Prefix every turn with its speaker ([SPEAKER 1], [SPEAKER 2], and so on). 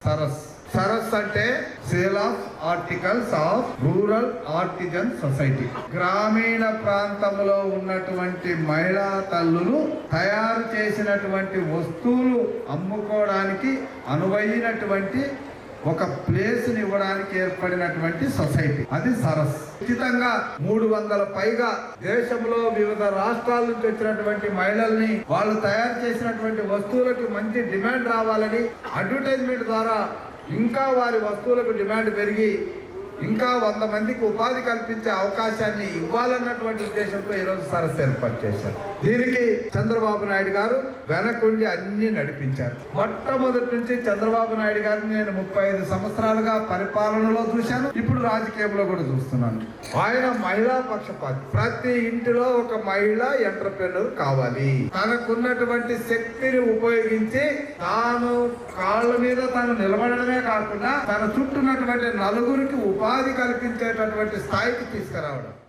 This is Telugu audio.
[SPEAKER 1] సరస్. సరస్ అంటే sale of articles of rural artisan society. గ్రామీణ ప్రాంతంలో ఉన్నటువంటి మహిళా తల్లులు తయారు చేసినటువంటి వస్తువులు అమ్ముకోవడానికి అనువైనటువంటి ఒక ప్లేస్ ని ఇవ్వడానికి ఏర్పడినటువంటి సొసైటీ, అది సరస్. ఉచితంగా 300 పైగా దేశంలో వివిధ రాష్ట్రాల నుంచి వచ్చినటువంటి మహిళల్ని వాళ్ళు తయారు చేసినటువంటి వస్తువులకు మంచి డిమాండ్ రావాలని అడ్వర్టైజ్మెంట్ ద్వారా ఇంకా వారి వస్తువులకు డిమాండ్ పెరిగి ఇంకా 100 మందికి ఉపాధి కల్పించే అవకాశాన్ని ఇవ్వాలన్నటువంటి ఉద్దేశంతో ఈరోజు సరస్సు ఏర్పాటు చేశారు. దీనికి చంద్రబాబు నాయుడు గారు వెనకుండి అన్ని నడిపించారు. మొట్టమొదటి నుంచి చంద్రబాబు నాయుడు గారిని నేను 35 సంవత్సరాలుగా పరిపాలనలో చూశాను, ఇప్పుడు రాజకీయంలో కూడా చూస్తున్నాను. ఆయన మహిళా పక్షపాతి. ప్రతి ఇంటిలో ఒక మహిళా ఎంటర్‌ప్రెన్యూర్ కావాలి. తనకున్నటువంటి శక్తిని ఉపయోగించి తాను కాళ్ళ మీద తాను నిలబడమే కాకుండా తన చుట్టూన్నటువంటి నలుగురికి ఉపాధి కల్పించేటటువంటి స్థాయికి తీసుకురావడం.